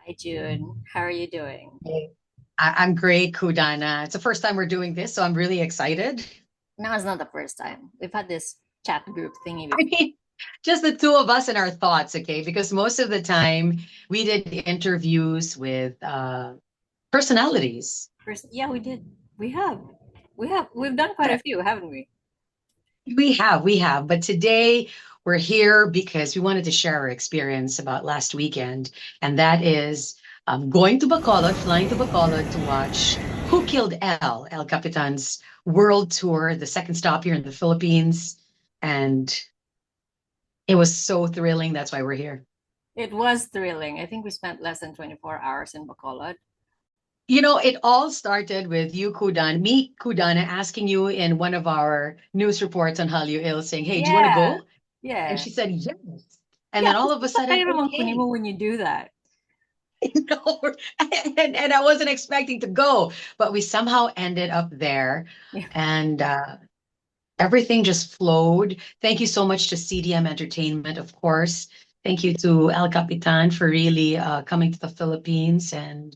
Hi, June. How are you doing? Hey, I'm great, Kudana. It's the first time we're doing this, so I'm really excited. Now it's not the first time. We've had this chat group thingy I before. mean, just the two of us and our thoughts, okay? Because most of the time we did interviews with personalities. First, yeah, we did. We have. We've done quite a few, haven't we? We have. But today we're here because we wanted to share our experience about last weekend, and that is going to Bacolod, flying to Bacolod to watch Who Killed El Capitan's world tour, the second stop here in the Philippines. And it was so thrilling. That's why we're here. It was thrilling. I think we spent less than 24 hours in Bacolod. It all started with you, Kudana, asking you in one of our news reports on HALLYU saying, "Hey, do you want to Yeah. go?" And Yeah. she said, "Yes." And Yeah, then all of a basta sudden, kayo naman kunin okay. mo when you do that. No, and I wasn't expecting to go, but we somehow ended up there, Yeah. and everything just flowed. Thank you so much to CDM Entertainment, of course. Thank you to El Capitan for really coming to the Philippines. And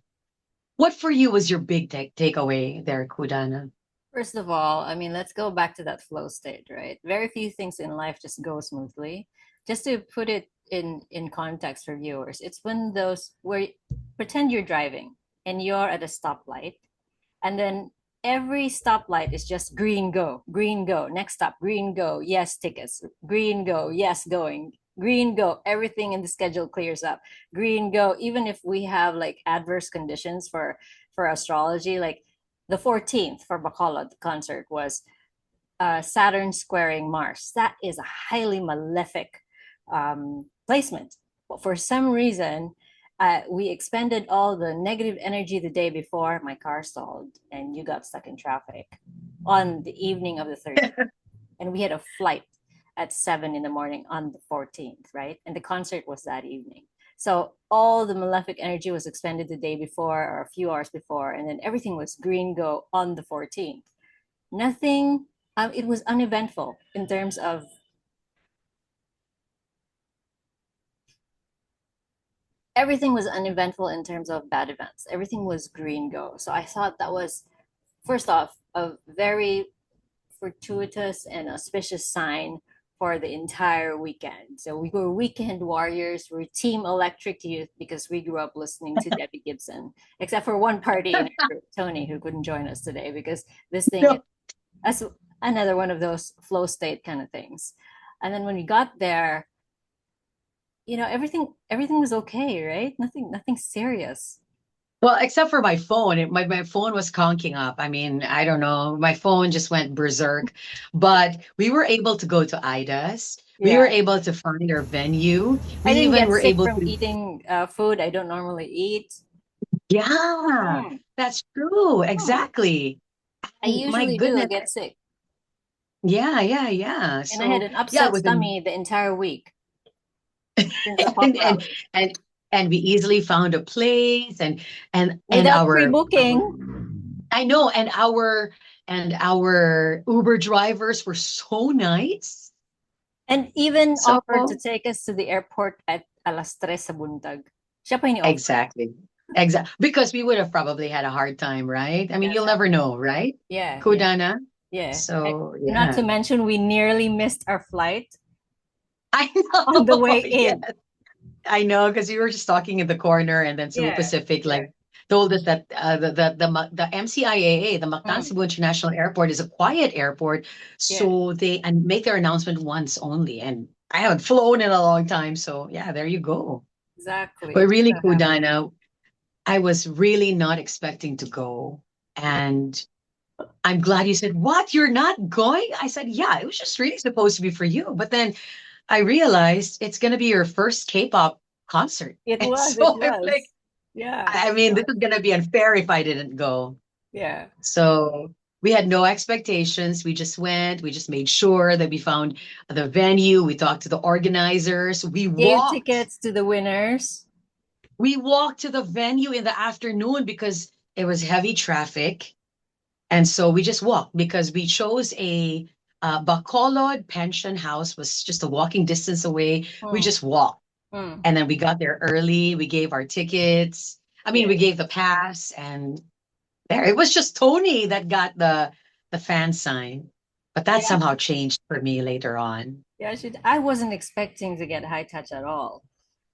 what for you was your big takeaway there, Kudana? First of all, I mean, let's go back to that flow state, right? Very few things in life just go smoothly. Just to put it in context for viewers, it's when those where pretend you're driving and you're at a stoplight, and then every stoplight is just green go, next stop, green go, yes, tickets, green go, yes, going, green go, everything in the schedule clears up, green go, even if we have like adverse conditions for astrology, like the 14th for Bacolod concert was Saturn squaring Mars. That is a highly malefic placement. But for some reason, we expended all the negative energy the day before. My car stalled, and you got stuck in traffic on the evening of the 13th. And we had a flight at 7 in the morning on the 14th, right? And the concert was that evening. So all the malefic energy was expended the day before or a few hours before, and then everything was green go on the 14th. Nothing, it was uneventful in terms of everything was uneventful in terms of bad events. Everything was green go. So I thought that was, first off, a very fortuitous and auspicious sign for the entire weekend. So we were weekend warriors. We're Team Electric Youth because we grew up listening to Debbie Gibson, except for one party in our group, Tony, who couldn't join us today because this thing is No. that's another one of those flow state kind of things. And then when we got there, everything was okay, right? Nothing serious. Well, except for my phone. My phone was conking up. I mean, I don't know. My phone just went berserk. But we were able to go to Ida's. We were Yeah. able to find our venue. We I didn't even get were sick able from to, eating food I don't normally eat. yeah, Hmm. that's true. Hmm. Exactly. I And my usually do goodness. get sick. Yeah, yeah, yeah. And I had So an yeah, it upset was an stomach the entire week since I and popped and out. and and we easily found a place and Without our pre-booking. I know, and our Uber drivers were so nice. And even So offered to take us to the airport at alas tres sa buntag. Siya pa yung offer. exactly. Because we would have probably had a hard time, right? I mean, Yes. you'll never know, right? Yeah, yeah, Kudana. yeah. So Not yeah. to mention we nearly missed our flight I on the know, way yes. in. I know, because you were just talking in the corner, and then Cebu Yeah, Pacific yeah. like told us that the MCIAA, the Mactan Mm, Cebu International Airport, is a quiet airport, yeah, so they and make their announcement once only. And I haven't flown in a long time, so yeah, there you go. exactly. But It really, shouldn't have happened. Kudana, I was really not expecting to go, and I'm glad you said, "What? You're not going?" I said, "Yeah, it was just really supposed to be for you." But then I realized it's going to be your first K-pop concert. And It so I'm like, was. Yeah, I mean, this is going to be unfair if I didn't go. yeah. So we had no expectations. We just went, we just made sure that we found the venue. We talked to the organizers. We Gave walked. tickets to the winners. We walked to the venue in the afternoon because it was heavy traffic. And so we just walked because we chose a Bacolod pension house was just a walking distance away. We Hmm. just walked. Mm. And then we got there early. We gave our tickets. I mean, Yeah. we gave the pass, and there it was just Tony that got the fan sign. But that Yeah. somehow changed for me later on. Yeah. I wasn't expecting to get high touch at all.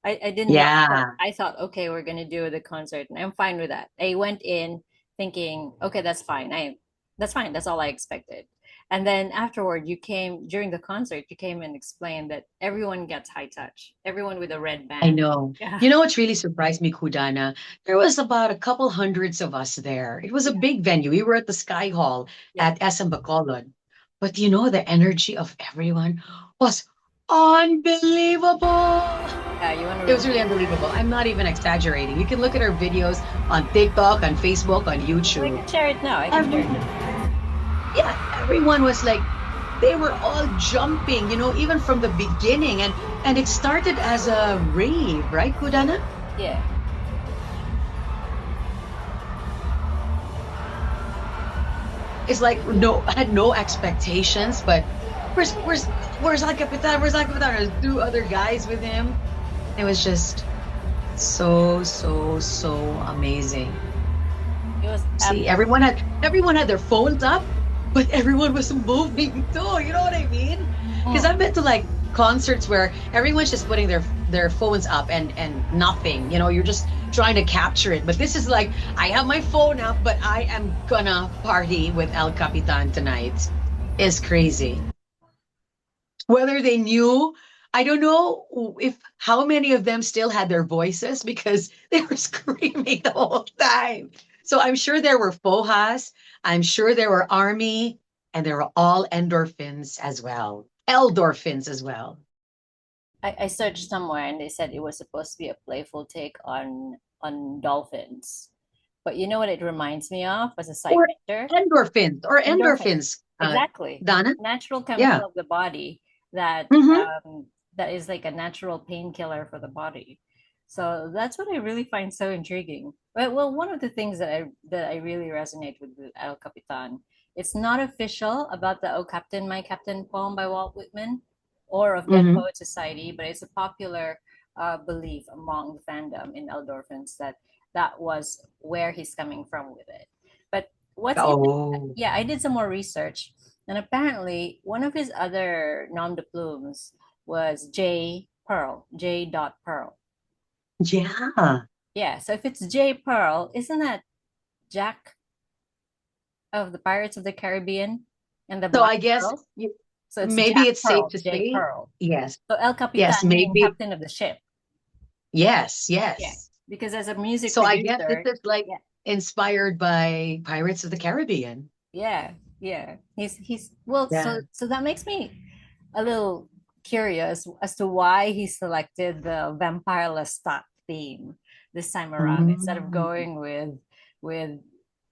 I did not. Yeah, I thought, okay, we're gonna do the concert, and I'm fine with that. I went in thinking, okay, that's fine. That's fine. That's all I expected. And then afterward, you came during the concert. You came and explained that everyone gets high touch. Everyone with a red I band. know. Yeah. You know what's really surprised me, Kudana? There was about a couple hundreds of us there. It was a Yeah. big venue. We were at the Sky Hall Yeah. at SM Bacolod. But you know, the energy of everyone was unbelievable. Yeah. You want to It was really relive unbelievable. that? I'm not even exaggerating. You can look at our videos on TikTok, on Facebook, on Well, I YouTube. can share it now. I can share it Every, now. yeah, everyone was like, they were all jumping, even from the beginning. And it started as a rave, right, Kudana? Yeah. It's like no, I had no expectations, but where's Al Capitan? Where's Al Capitan? There's two other guys with him. It was just so amazing. It was See, everyone had their phones up, but everyone was moving too. You know what I mean? Because I've mm, been to like concerts where everyone's just putting their phones up and nothing. You're just trying to capture it. But this is like I have my phone up, but I am gonna party with El Capitan tonight. It's crazy. Whether they knew, I don't know if how many of them still had their voices because they were screaming the whole time. So I'm sure there were fohas, I'm sure there were army, and there were all endorphins as well. Eldorphins as well. I searched somewhere and they said it was supposed to be a playful take on dolphins. But you know what it reminds me of as a side Or picture? Endorphins. endorphins, Exactly. Donna. Natural chemical Yeah. of the body that Mm-hmm. that is like a natural painkiller for the body. So that's what I really find so intriguing. Well, one of the things that I really resonate with El Capitan, it's not official about the "Oh Captain, My Captain" poem by Walt Whitman or of Dead Mm-hmm. Poet Society, but it's a popular belief among the fandom in Eldorphins that that was where he's coming from with it. But what's in Oh, yeah, I did some more research, and apparently one of his other nom de plumes was J Pearl, J. Dot Pearl. yeah. Yeah, so if it's J Pearl, isn't that Jack of the Pirates of the Caribbean and the So Black I guess Pearl? So it's maybe Jack it's safe Pearl, to J say Pearl. yes. So El Yes, Capitan meaning maybe. captain of the ship. Yes, Yeah, yes. because as a music So I guess this producer, is like yeah, inspired by Pirates of the Caribbean. yeah, yeah. He's well, Yeah. so that makes me a little curious as to why he selected the vampire Lestat theme this time around instead of Mm, going with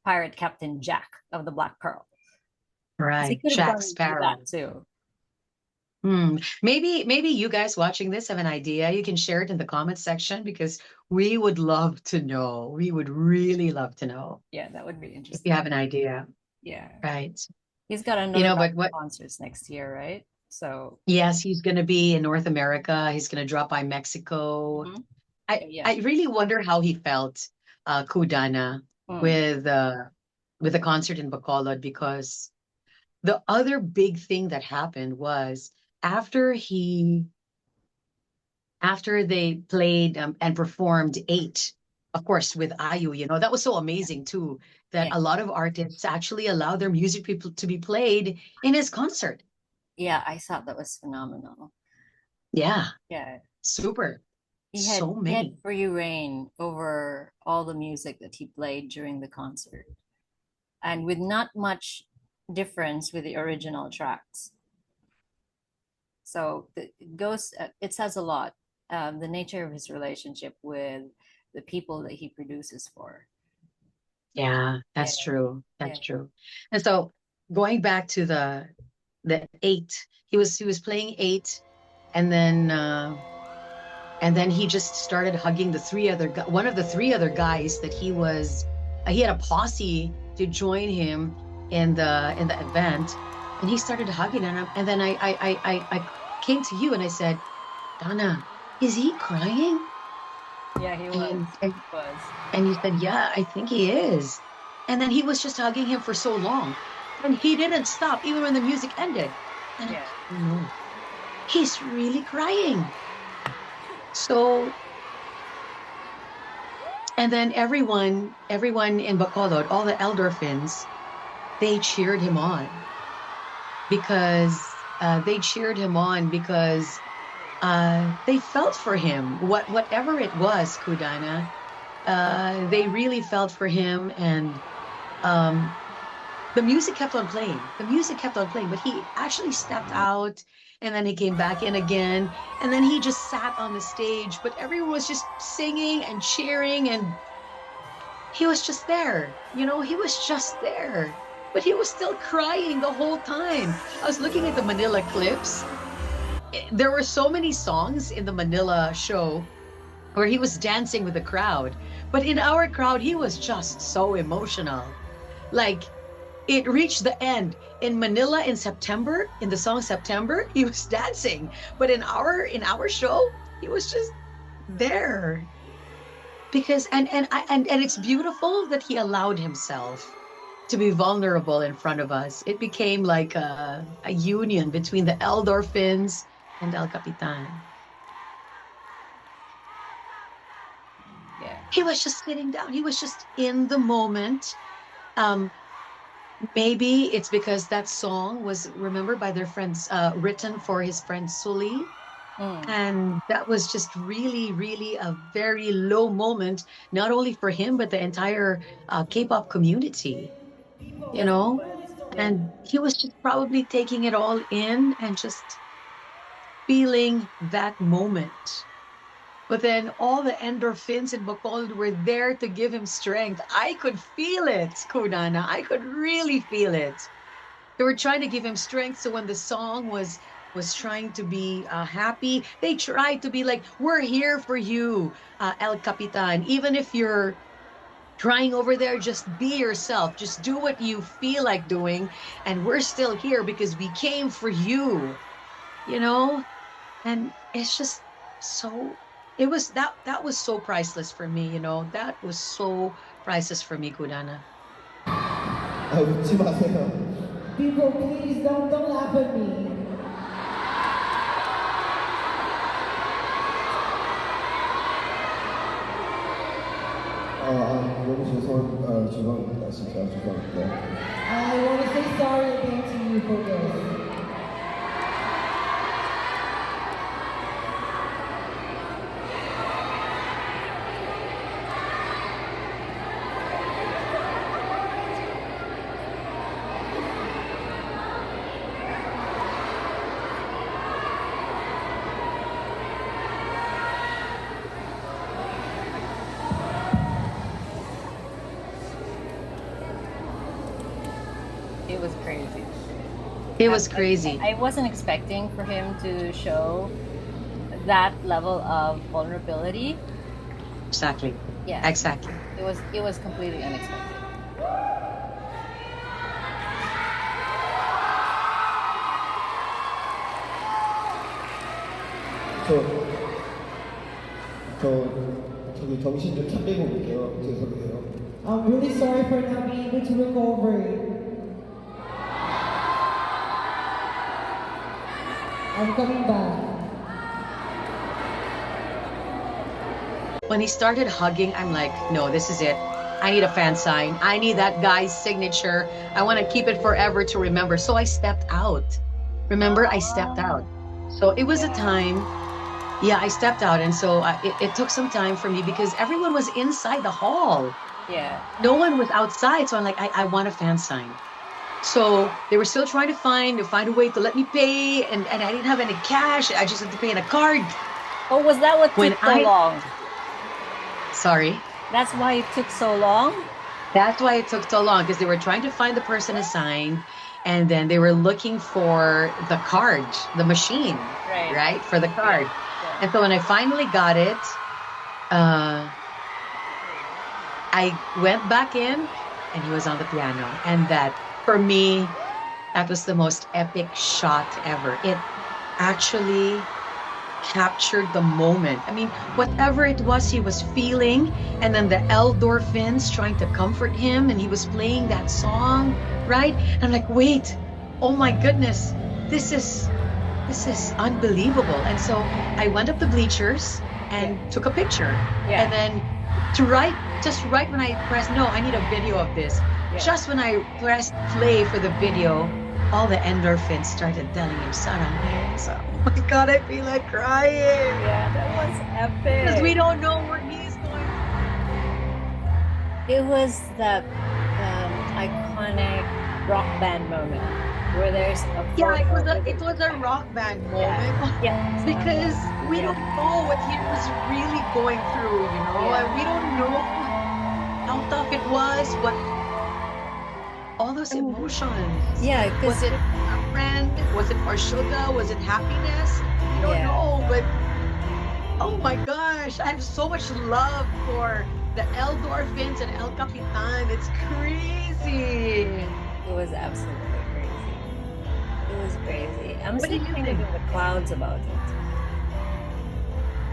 Pirate Captain Jack of the Black Pearl. Because he right. could have Jack gone with Sparrow. that too. Maybe you guys watching this have an idea. You can share it in the comments section because we would love to know. We would really love to know Yeah, that would be if you have interesting. an idea. Yeah. Right. He's got another round But of what concerts next year, right? So, yes, he's gonna be in North America. He's gonna drop by Mexico. mhm. I Yeah, yeah. I really wonder how he felt, Kudana, Mm. with uh with the concert in Bacolod because the other big thing that happened was after he after they played and performed eight, of course, with Ayu, that was so Yeah. amazing too, that Yeah. a lot of artists actually allow their music people to be played in his concert. Yeah, I thought that was phenomenal. Yeah, Yeah. super. So He had many. free reign over all the music that he played during the concert, and with not much difference with the original tracks. So it goes, it says a lot. The nature of his relationship with the people that he produces for. Yeah, Yeah, that's true. yeah, That's true. And so going back to the eight, he was playing eight, and then he just started hugging one of the three other guys that he had a posse to join him in the event, and he started hugging, and then I came to you and I said, Donna, is he crying? Yeah, he was. And and He was. and he said, yeah, I think he is. And then he was just hugging him for so long. And he didn't stop even when the music ended. And I'm Yeah. like, oh no, he's really crying. So, and then everyone in Bacolod, all the Eldorphins, they cheered him on because they felt for him. Whatever it was, Kudana, they really felt for him, and um, the music kept on playing. The music kept on playing, but he actually stepped out and then he came back in again. And then he just sat on the stage, but everyone was just singing and cheering and he was just there. He was just there. But he was still crying the whole time. I was looking at the Manila clips. There were so many songs in the Manila show where he was dancing with the crowd. But in our crowd, he was just so emotional. Like, it reached the end in Manila in September, in the song September, he was dancing. But in our show, he was just there. Because and it's beautiful that he allowed himself to be vulnerable in front of us. It became like a union between the Eldorphins and El Capitan. Yeah. He was just sitting down. He was just in the moment. Um, Maybe it's because that song was remembered by their friends, written for his friend Sully. Mm. And that was just really, really a very low moment, not only for him, but the entire K-pop community, you Yes, it know? was. Yeah. And he was just probably taking it all in and just feeling that moment. But then all the endorphins in Bacolod were there to give him strength. I could feel it, Kunana. I could really feel it. They were trying to give him strength. So when the song was trying to be happy, they tried to be like, "We're here for you, El Capitan. Even if you're crying over there, just be yourself. Just do what you feel like doing, and we're still here because we came for you." You know, and it's just so. It was that was so priceless for me. That was so priceless for me, Kudana. 아, 웃지 마세요. People, please don't laugh at me. 너무 죄송합니다. 진짜 죄송합니다. I want to say sorry again to you for this. It was crazy. It was crazy. I wasn't expecting for him to show that level of vulnerability. Exactly. Yeah. Exactly. It was completely unexpected. 저, 저기 정신 좀 차리고 올게요. 죄송해요. I'm really sorry for not being able to recover. I'm coming back. When he started hugging, I'm like, no, this is it. I need a fan sign. I need that guy's signature. I want to keep it forever to remember. So I stepped out. Remember, I stepped out. So it was a time. Yeah, I stepped out. And so it took some time for me because everyone was inside the hall. Yeah. No one was outside. So I'm like, I want a fan sign. So they were still trying to find a way to let me pay. And I didn't have any cash. I just had to pay in a card. Oh, was that what took so long? Sorry? That's why it took so long? That's why it took so long, because they were trying to find the person assigned, and then they were looking for the card, the machine, right? For the card. Yeah. And so when I finally got it, I went back in, and he was on the piano. And that, for me, that was the most epic shot ever. It actually captured the moment. I mean, whatever it was he was feeling, and then the endorphins trying to comfort him, and he was playing that song, right? And I'm like, wait, oh my goodness, this is this is unbelievable. And so I went up the bleachers and took a picture. Yeah. And then just right when I pressed, no, I need a video of this. Yeah. Just when I pressed play for the video, all the endorphins started telling him, Sarang, so, oh my God, I feel like crying. Yeah, that was epic. Because we don't know where he's going. It was that iconic rock band moment where there's a it was a rock band moment. Yeah. Because we don't know what he was really going through, you know? Yeah. And we don't know how tough it was, what all those emotions. Yeah, Was it a friend? Was it Parshuga? Was it happiness? We don't know, but oh my gosh, I have so much love for the endorphins and El Capitan. It's crazy. It was absolutely crazy. It was crazy. I'm What do still you thinking think? in the clouds about it.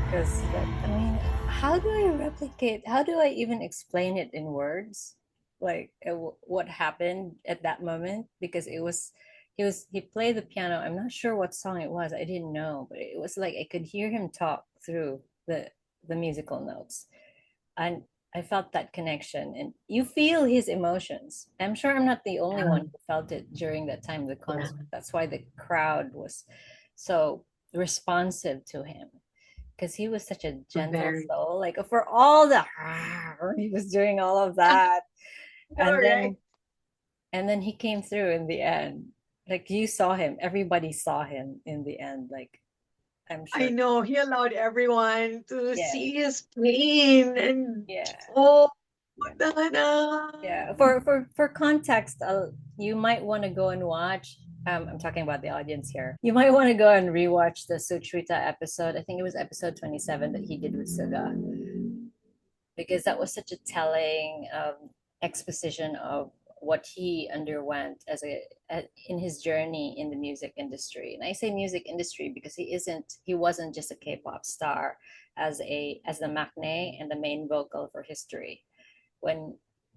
Because, I mean, how do I replicate? How do I even explain it in words? Like what happened at that moment? Because he played the piano. I'm not sure what song it was. I didn't know, but it was like I could hear him talk through the musical notes, and I felt that connection. And you feel his emotions. I'm sure I'm not the only one who felt it during that time of the concert. That's why the crowd was so responsive to him, because he was such a gentle soul. Like for all the he was doing all of that, and then he came through in the end. Like you saw him, everybody saw him in the end. Like I'm sure. I know he allowed everyone to see his pain and Yeah. Yeah. For context, you might want to go and watch. I'm talking about the audience here. You might want to go and rewatch the Suchrita episode. I think it was episode 27 that he did with Suga, because that was such a telling exposition of what he underwent in his journey in the music industry. And I say music industry because he wasn't just a K-pop star as the matinee and the main vocal for History. When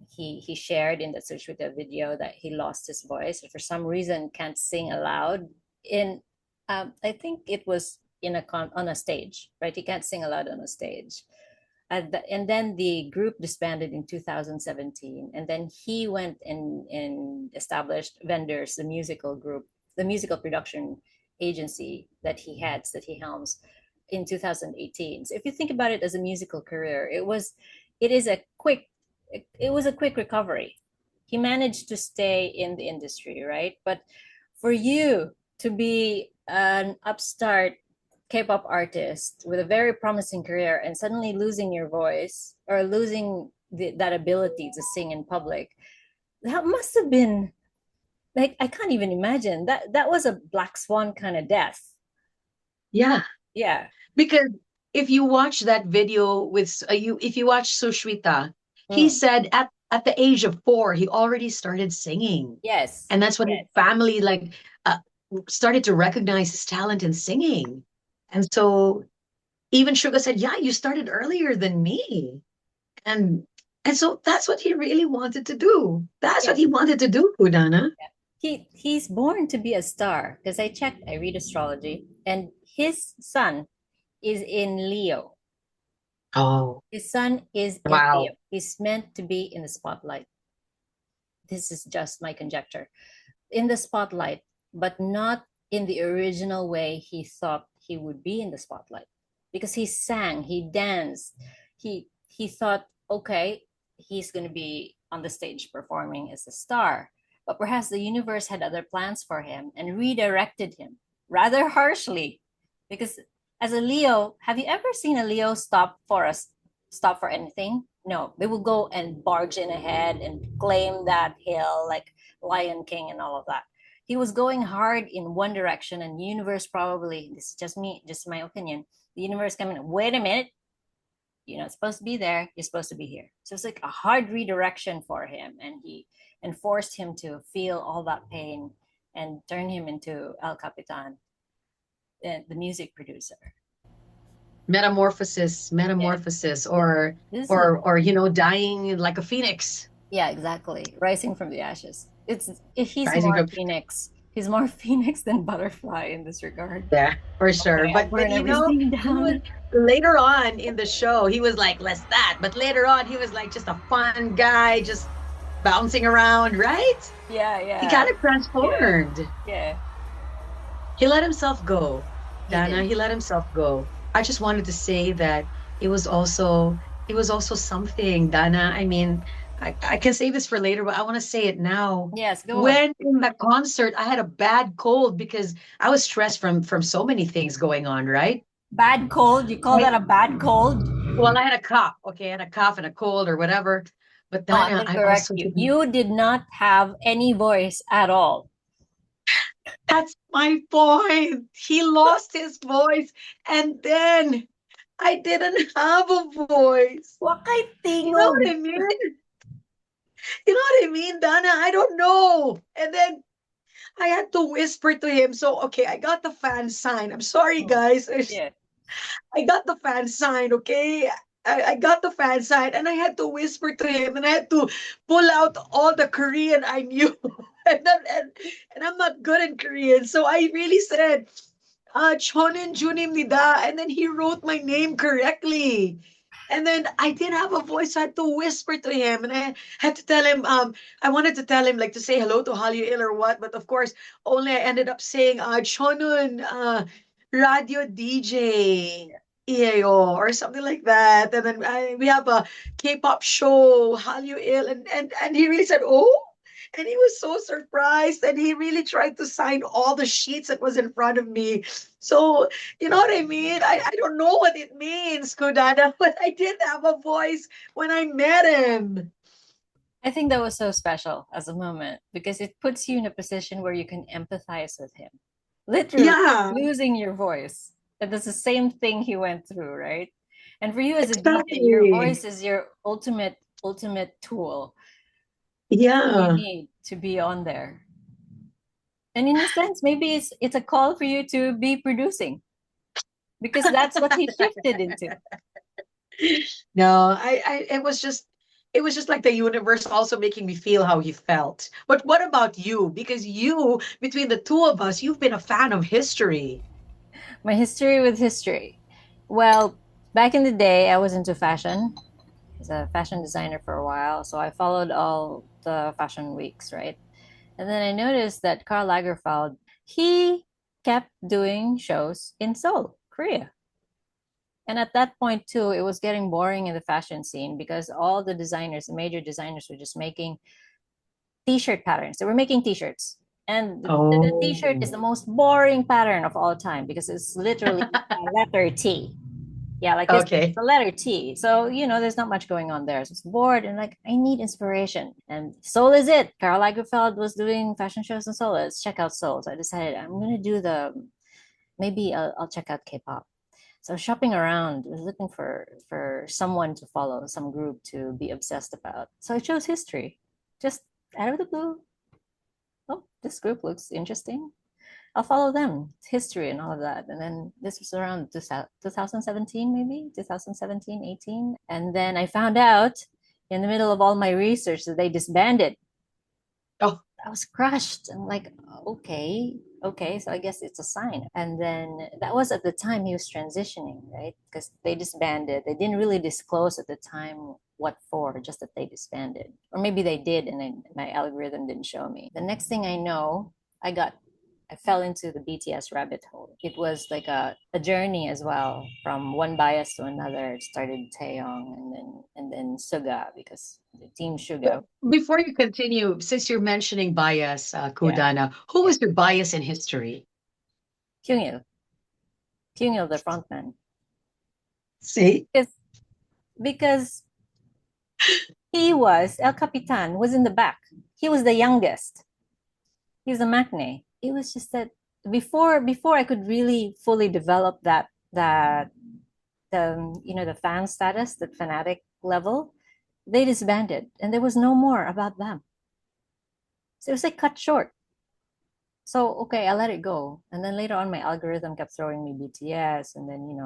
he shared in the Sushwita video that he lost his voice for some reason, can't sing aloud in I think it was on a stage, right? He can't sing aloud on a stage. And then the group disbanded in 2017, and then he went and established Vendors, the musical group, the musical production agency that he helms in 2018. So if you think about it as a musical career, it was a quick recovery. He managed to stay in the industry, right? But for you to be an upstart K-pop artist with a very promising career and suddenly losing your voice or losing that ability to sing in public, that must have been like, I can't even imagine that was a black swan kind of death. Yeah. Yeah. Because if you watch that video with if you watch Sushwita, he said at the age of 4, he already started singing. Yes. And that's when his family started to recognize his talent in singing. And so even Suga said, yeah, you started earlier than me. And so that's what he really wanted to do. That's what he wanted to do, Udana. He's born to be a star, because I read astrology, and his son is in Leo. Oh. His son is in Leo. He's meant to be in the spotlight. This is just my conjecture. In the spotlight, but not in the original way he thought he would be in the spotlight. Because he sang, he danced, he thought, okay, he's going to be on the stage performing as a star. But perhaps the universe had other plans for him and redirected him rather harshly. Because as a Leo, have you ever seen a Leo stop for anything? No, they will go and barge in ahead and claim that hill like Lion King and all of that. He was going hard in one direction, and the universe probably, this is just my opinion, the universe coming, wait a minute, you're not supposed to be there, you're supposed to be here. So it's like a hard redirection for him, and forced him to feel all that pain and turn him into El Capitan, the music producer. Metamorphosis, Yeah, metamorphosis, this is or dying like a phoenix, yeah, exactly. Rising from the ashes. He's rising more from. phoenix. He's more phoenix than butterfly in this regard. Yeah, for Okay, sure. I'll But burn everything he was down. later on in the show, he was like less that, but later on he was like just a fun guy, just bouncing around, right? Yeah, He yeah, kind of yeah, transformed. yeah. He let himself go, He Dana. did. He let himself go. I just wanted to say that it was also it was also something, Dana. I mean, I can say this for later, but I want to say it now. Yes, go on. When in the concert, I had a bad cold because I was stressed from so many things going on, right? Bad cold. You call that a bad cold? Well, I had a cough. Okay, I had a cough and a cold or whatever. But No, I'm Dana, going to I correct also you. didn't. You did not have any voice at all. That's my point. He lost his voice, and then I didn't have a voice. Wakay You know tingog. what I mean? You know what I mean, Dana? I don't know. And then I had to whisper to him. So, okay, I got the fan sign. I'm sorry, Oh, guys. yeah. I got the fan sign, okay? I got the fan sign and I had to whisper to him and I had to pull out all the Korean I knew. And I'm not good in Korean. So I really said, Chonin Junim Nida. And then he wrote my name correctly. And then I didn't have a voice. So I had to whisper to him. And I had to tell him, I wanted to tell him, like, to say hello to HALLYU or what. But of course, only I ended up saying, Chonun, radio DJ. EAO or something like that. And then we have a K-pop show, Hallyu Il, and he really said, "Oh," and he was so surprised, and he really tried to sign all the sheets that was in front of me. So you know what I mean? I don't know what it means, Kudana, but I did have a voice when I met him. I think that was so special as a moment because it puts you in a position where you can empathize with him. Literally Yeah, losing your voice. And that's the same thing he went through, right? And for you as a DJ, your exactly. voice is your ultimate tool. That's all you Yeah. need to be on there. And in a sense, maybe it's a call for you to be producing because that's what he shifted into. No, it was just like the universe also making me feel how he felt. But what about you? Because you, between the two of us, you've been a fan of history. My history with history. Well, back in the day, I was into fashion. I was a fashion designer for a while, so I followed all the fashion weeks, right? And then I noticed that Karl Lagerfeld, he kept doing shows in Seoul, Korea. And at that point too, it was getting boring in the fashion scene because all the designers, the major designers, were just making t-shirt patterns. They were making t-shirts. And the t-shirt is the Oh, most boring pattern of all time because it's literally a letter T. Yeah, like this, okay. the letter T. So, there's not much going on there. So it's bored and like, I need inspiration. And Seoul is it. Karl Lagerfeld was doing fashion shows in Seoul. Let's check out Seoul. So I decided I'm going to do maybe I'll check out K-pop. So shopping around, was looking for someone to follow, some group to be obsessed about. So I chose history, just out of the blue. Oh, this group looks interesting. I'll follow them, history and all of that. And then this was around 2017, maybe 2017, 18. And then I found out in the middle of all my research that they disbanded. Oh, I was crushed. I'm like, okay, okay, so I guess it's a sign. And then that was at the time he was transitioning, right? Because they disbanded. They didn't really disclose at the time what for, just that they disbanded. Or maybe they did and my algorithm didn't show me. The next thing I know, I got I fell into the BTS rabbit hole. It was like a journey as well, from one bias to another. It started Taeyong and then Suga because the team Suga. before you continue, since you're mentioning bias, Yeah, Kudana, who yeah. was your bias in history? Kyungil, Kyungil, the frontman. See? Because because he was El Capitan, was in the back. He was the youngest. He was a matinee. It was just that before I could really fully develop that the fan status, that fanatic level, they disbanded and there was no more about them. So it was like cut short. So, okay, I let it go. And then later on, my algorithm kept throwing me BTS. And then,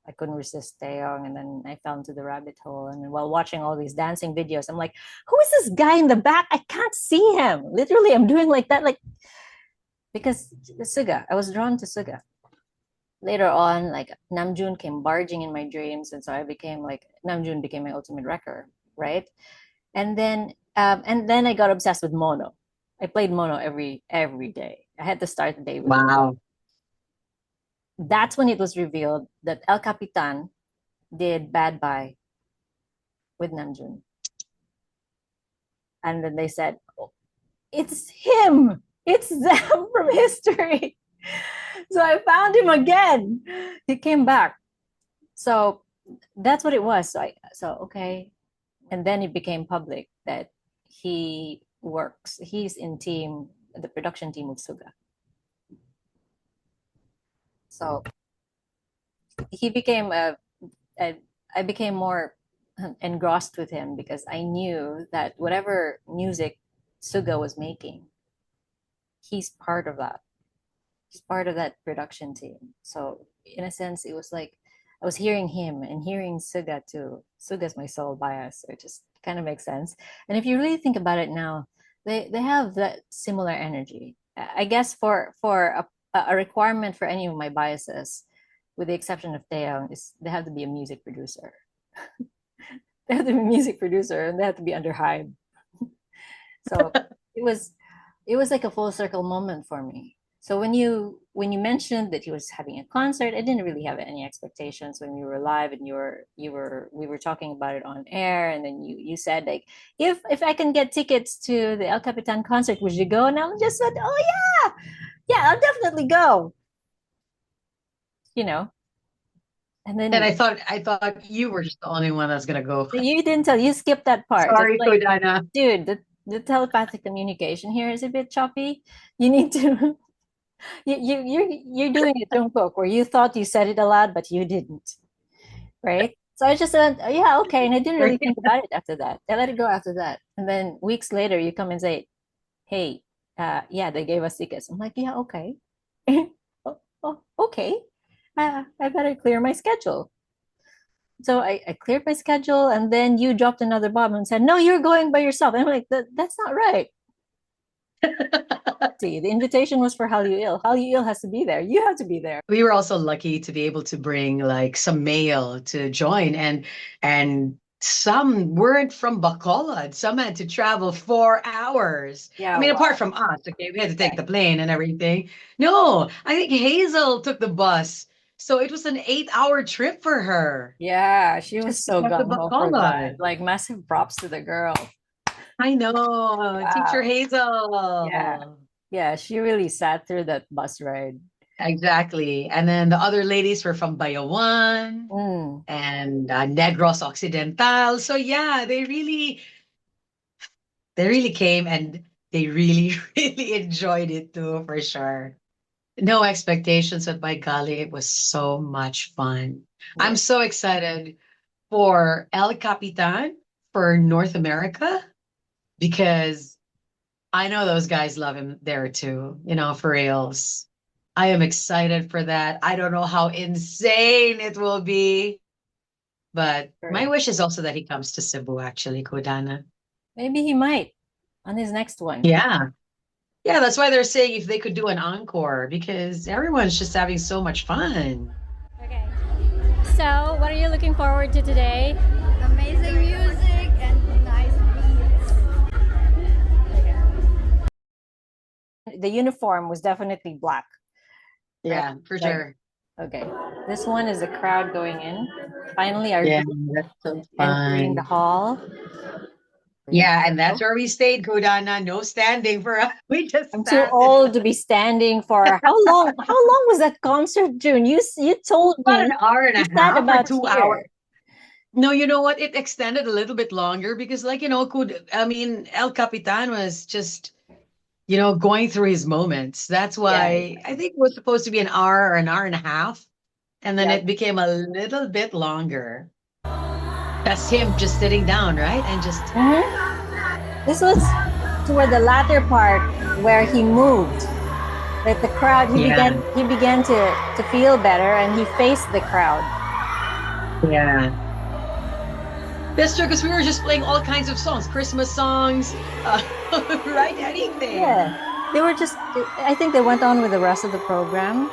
I couldn't resist Taeyong. And then I fell into the rabbit hole. And then while watching all these dancing videos, I'm like, who is this guy in the back? I can't see him. Literally, I'm doing like that, like, because Suga, I was drawn to Suga. Later on, like Namjoon came barging in my dreams. And so Namjoon became my ultimate wrecker, right? And then I got obsessed with Mono. I played Mono every day. I had to start the day with Mono. Wow. That's when it was revealed that El Capitan did Bad Bye with Namjoon. And then they said, oh, it's him. It's them from history. So I found him again. He came back. So that's what it was. So okay. And then it became public that he's in the production team of Suga. So he became I became more engrossed with him because I knew that whatever music Suga was making, he's part of that. He's part of that production team. So in a sense, it was like I was hearing him and hearing Suga too. Suga's my soul bias, so it just kind of makes sense. And if you really think about it now, they have that similar energy. I guess for a requirement for any of my biases, with the exception of Taeyong, is they have to be a music producer. They have to be a music producer and they have to be under Hybe. So it was like a full circle moment for me. So when you mentioned that he was having a concert, I didn't really have any expectations when we were live and we were talking about it on air, and then you said like, if I can get tickets to the El Capitan concert, would you go? And I just said, oh yeah, I'll definitely go. And then And I thought you were just the only one that's gonna go. you didn't tell. You skipped that part. Sorry, It's like, Kodana. dude, the telepathic communication here is a bit choppy. You need to you're doing it don't cook where you thought you said it aloud but you didn't, right? So I just said, oh, yeah, okay, and I didn't really think about it after that. I let it go after that, and then weeks later you come and say, hey, yeah, they gave us tickets. I'm like, yeah, okay. Oh, okay. I better clear my schedule. So I cleared my schedule, and then you dropped another bomb and said, no, you're going by yourself. And I'm like, that's not right. See, the invitation was for HALLYU. HALLYU has to be there. You have to be there. We were also lucky to be able to bring like some mail to join, and some weren't from Bacolod. Some had to travel 4 hours. Yeah, I mean, wow. apart from us, okay, we had to take the plane and everything. No, I think Hazel took the bus. So it was an 8-hour trip for her. Yeah, she was Just to so get to gung-ho for that. Bacolod. Like, massive props to the girl. I know, Teacher Wow. Hazel. Yeah. Yeah, she really sat through that bus ride. Exactly. And then the other ladies were from Bayawan Mm, and Negros Occidental. So yeah, they really came, and they really, really enjoyed it too, for sure. No expectations, but by golly, it was so much fun. I'm yeah. so excited for El Capitan for North America because I know those guys love him there too, for reals. I am excited for that. I don't know how insane it will be, but my Sure. wish is also that he comes to Cebu, actually, Kodana. Maybe he might on his next one. Yeah. Yeah, that's why they're saying if they could do an encore because everyone's just having so much fun. Okay. So, what are you looking forward to today? Amazing music and nice beats. The uniform was definitely black. Yeah, for Like, sure. okay. This one is the crowd going in. Finally, our Yeah, group that's so entering the fun. hall. Yeah, and that's where we stayed, Kodana. No standing for us. We just I'm too sat old to be standing for how long? How long was that concert, June? You told about an me hour and you a sat half or about 2 hours. here. No, you know what? It extended a little bit longer because, El Capitan was just, going through his moments. That's Yeah, why I think it was supposed to be an hour or an hour and a half. And then yeah. it became a little bit longer. That's him just sitting down, right? And just, Mhm. This was toward the latter part where he moved. Like the crowd, Yeah, he began to feel better, and he faced the crowd. yeah. That's true, because we were just playing all kinds of songs, Christmas songs, right? Anything. Yeah, they were just. I think they went on with the rest of the program.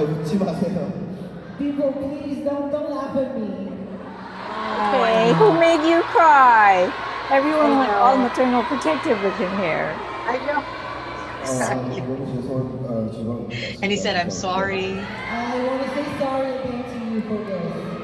웃지 마세요. People, please don't laugh at me. Oh, I Okay, who know. made you cry? I Everyone went all know. maternal protective with him here. I know. Exactly. 너무 죄송합니다. And he 진짜 said, I'm 죄송합니다. sorry. I want to say sorry again to you for this.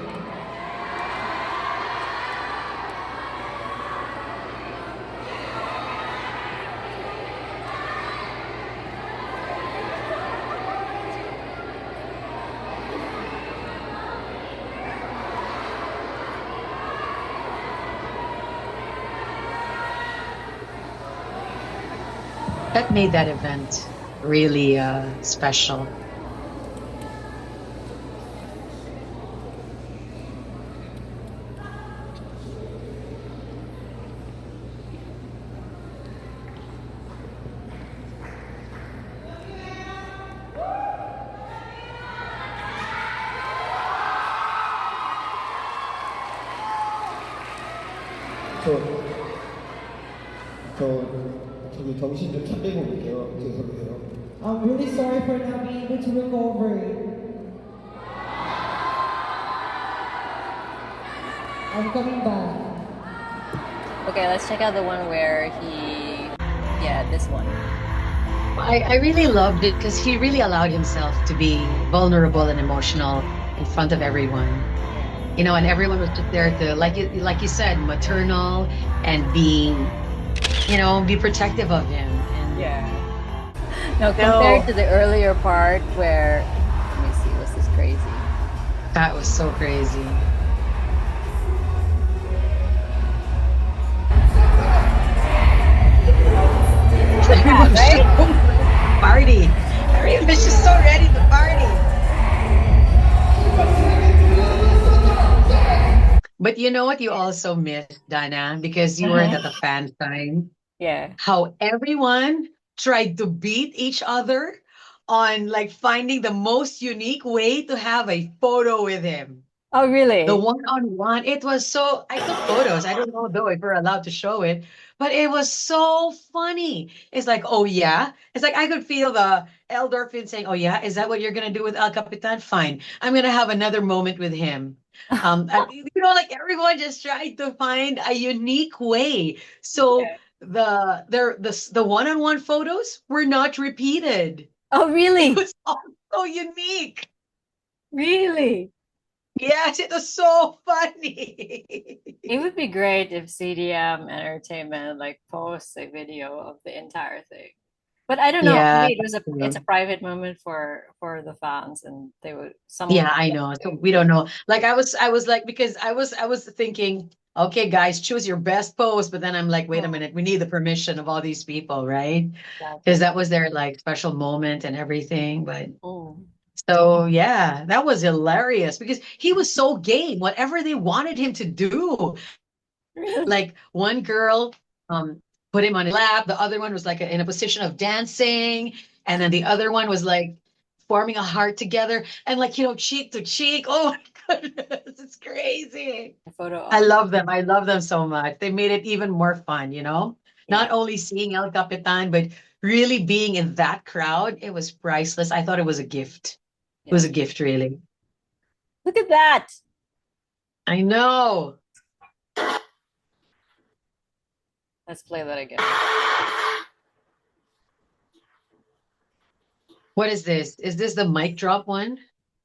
That made that event really special. 저, 저, 저기 정신 좀 차리고 올게요. 죄송해요. I'm really sorry for not being able to recover. I'm coming back. Okay, let's check out the one where he. Yeah, this one. I really loved it because he really allowed himself to be vulnerable and emotional in front of everyone. You know, and everyone was just there to, like you said, maternal and being, be protective of him. And Yeah. Now, compared no, to the earlier part where. Let me see, was this crazy? that was so crazy. Everyone was just Right? so ready to party. Everyone was just so ready to party. But you know what you also missed, Dana, because you weren't Uh-huh. at the fan sign, Yeah. how everyone tried to beat each other on like finding the most unique way to have a photo with him. Oh, The really? one-on-one, it was so, I took photos. I don't know though if we're allowed to show it, but it was so funny. It's like, oh yeah. It's like I could feel the endorphin saying, oh yeah, is that what you're gonna do with El Capitan? Fine. I'm gonna have another moment with him. Like everyone just tried to find a unique way. So Yeah. the one-on-one photos were not repeated. Oh, It really? was all so unique. Really? Yes, it was so funny. It would be great if CDM Entertainment like posts a video of the entire thing. But I don't know. Yeah, Maybe it's a true. private moment for the fans, and they would someone Yeah, would I get know. So to. we don't know. Like I was like, because I was thinking, okay, guys, choose your best post. But then I'm like, wait a Oh, minute, we need the permission of all these people, right? Because exactly. that was their like special moment and everything. But Oh, so yeah, that was hilarious because he was so game, whatever they wanted him to do. really? Like one girl put him on his lap, the other one was like in a position of dancing, and then the other one was like forming a heart together and like cheek to cheek. Oh my goodness, it's crazy. A photo I op. love them. I love them so much. They made it even more fun, Yeah. not only seeing El Capitan, but really being in that crowd. It was priceless. I thought it was a gift. It was a Yes. gift, really. Look at that. I know. Let's play that again. What is this? Is this the mic drop one?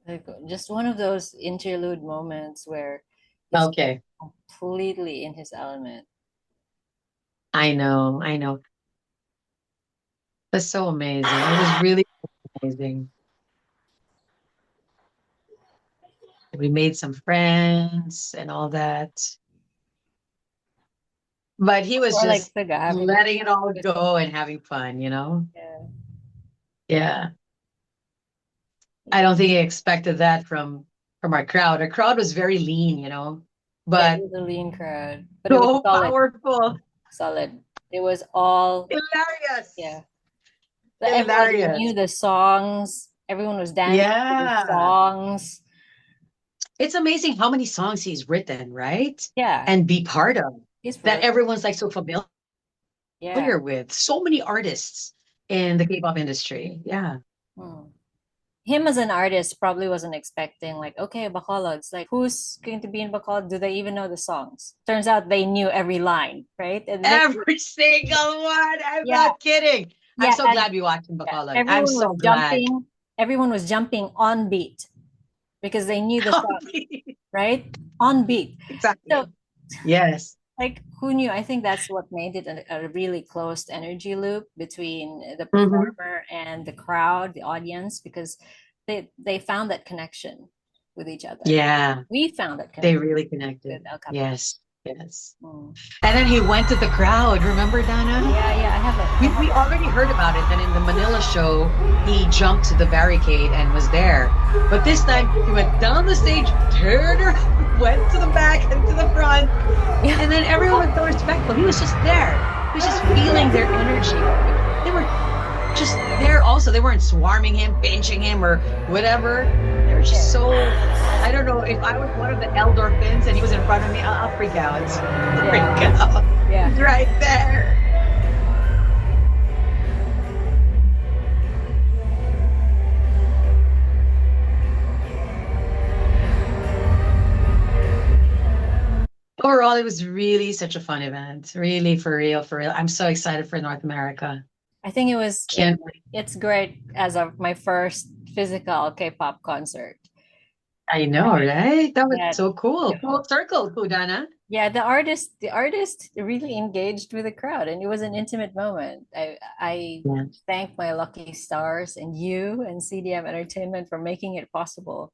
Like just one of those interlude moments where he's Okay. completely in his element. I know. I know. That's so amazing. It was really amazing. We made some friends and all that. But he was Or like just Figa having letting it all good go and having fun, you know? yeah. Yeah. I don't think he expected that from our crowd. Our crowd was very lean, you know, Yeah, it but was a lean crowd, but it was so solid, powerful. solid. It was all yeah. Hilarious. Everybody knew Hilarious. the songs. Everyone was dancing to the Yeah. songs. It's amazing how many songs he's written, right? Yeah, And be part of he's that prolific. everyone's like so familiar Yeah. with. So many artists in the K-pop industry. Yeah. Hmm. Him as an artist probably wasn't expecting like, okay, Bacolod. It's like, who's going to be in Bacolod? Do they even know the songs? Turns out they knew every line, right? And then, Every single one. I'm yeah, not kidding. I'm yeah, so and glad we watched in yeah, Bacolod. I'm so glad. everyone was jumping on beat because they knew the song, right? On beat. So Exactly. Yes. like who knew? I think that's what made it a really closed energy loop between the Hmm. performer and the crowd, the audience, because they found that connection with each other. Yeah. We found that They connection really with connected. El Capitan. Yes. Yes. Mm. And then he went to the crowd. Remember, Dana? Yeah, yeah, I We have already heard about it. Then in the Manila show, he jumped to the barricade and was there. But this time, he went down the stage, turned around, went to the back and to the front. yeah, And then everyone was so respectful. He was just there. He was just feeling their energy. They were just there also. They weren't swarming him, pinching him, or whatever. They were just so. I don't know if I was one of the endorphins and he was in front of me, I'll freak out. I'll freak yeah, out. yeah. He's right there. Overall, it was really such a fun event. Really, for real, for real. I'm so excited for North America. I think it was Can't wait. it's great as of my first physical K-pop concert. I know, right? That was That so cool. you know, Full circle, Kudana. yeah, the artist really engaged with the crowd, and it was an intimate moment. I Yeah. thank my lucky stars and you and CDM Entertainment for making it possible.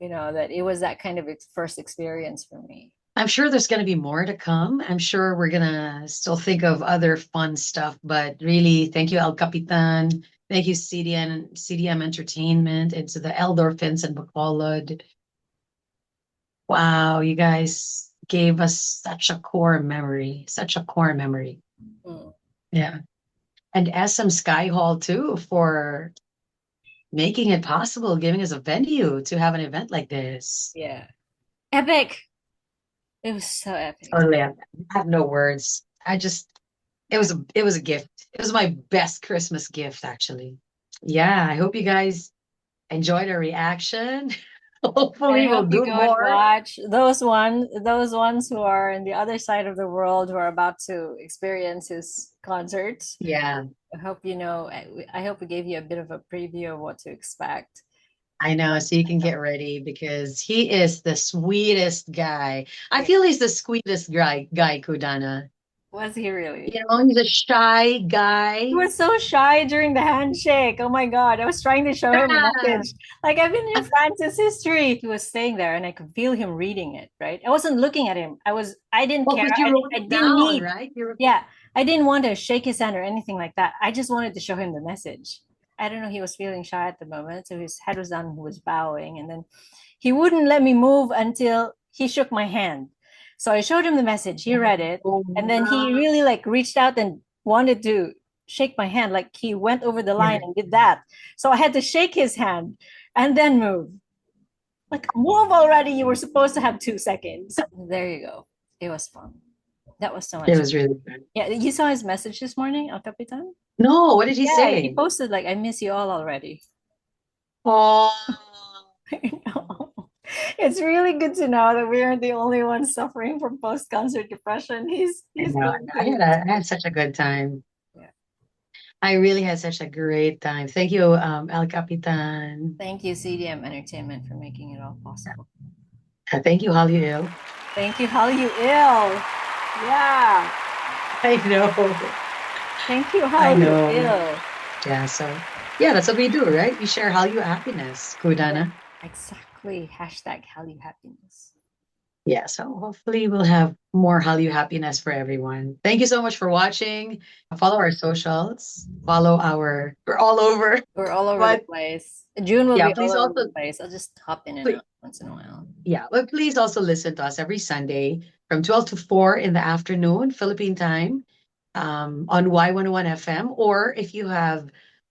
That it was that kind of first experience for me. I'm sure there's going to be more to come. I'm sure we're going to still think of other fun stuff, but really, thank you, El Capitan. Thank you, CDM Entertainment. It's the Eldorphins and Bacolod. Wow, you guys gave us such a core memory, such a core memory. Mm, Yeah. And SM Sky Hall too for making it possible, giving us a venue to have an event like this. yeah, epic. It was so epic. Totally. I have no words. It was a gift. It was my best Christmas gift, actually. Yeah, I hope you guys enjoyed our reaction. And I Hopefully we'll hope you do go and more. watch those ones who are in the other side of the world who are about to experience his concerts. Yeah, I hope I hope we gave you a bit of a preview of what to expect. I know. So you can get ready because he is the sweetest guy. I Yeah. feel he's the sweetest guy, Kudana. Was he really? You know, he's a shy He guy. was so shy during the handshake. Oh my God. I was trying to show him a Yeah. message. Like, I've been in France's history. He was staying there and I could feel him reading it, right? I wasn't looking at him. I didn't Well, care. because you wrote I it didn't down, need, right? yeah, I didn't want to shake his hand or anything like that. I just wanted to show him the message. I don't know. He was feeling shy at the moment. So his head was down. He was bowing. And then he wouldn't let me move until he shook my hand. So I showed him the message. He read it. Oh, And then he wow. really like reached out and wanted to shake my hand. Like he went over the line Yeah. and did that. So I had to shake his hand and then move. Like, move already. You were supposed to have 2 seconds. There you go. It was fun. That was so much It fun. was really good. Yeah, you saw his message this morning, El Capitan? No, what did he Yeah, he say? posted like, I miss you all already. Oh, I know. It's really good to know that we aren't the only ones suffering from post-concert depression. He's I he's know. going I through had, it. I had such a good time. Yeah. I really had such a great time. Thank you, El Capitan. Thank you, CDM Entertainment, for making it all possible. Thank you, HALLYU. Thank you, HALLYU Ill. Yeah. I know. Thank you, I HALLYU know. Ill. Yeah, so yeah, that's what we do, right? We share HALLYU happiness, Kudana. Exactly. Hashtag HALLYU happiness. Yeah, so hopefully we'll have more Hallyu happiness for everyone. Thank you so much for watching. Follow our socials. We're all over. We're all over the But place. June will yeah, be all please over the also, place. I'll just hop in and please, out once in a while. yeah, but please also listen to us every Sunday from 12 to 4 in the afternoon, Philippine time, on Y101 FM. Or if you have,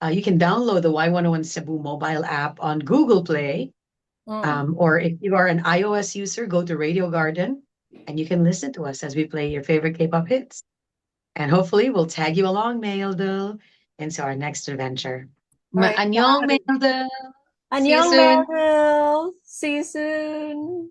you can download the Y101 Cebu mobile app on Google Play. Mm. Or if you are an iOS user, go to Radio Garden and you can listen to us as we play your favorite K-pop hits. And hopefully we'll tag you along, Maildo, into our next adventure. All right, Annyeong, got it. Maildo. See you Annyeong, soon. Meryl. See you soon.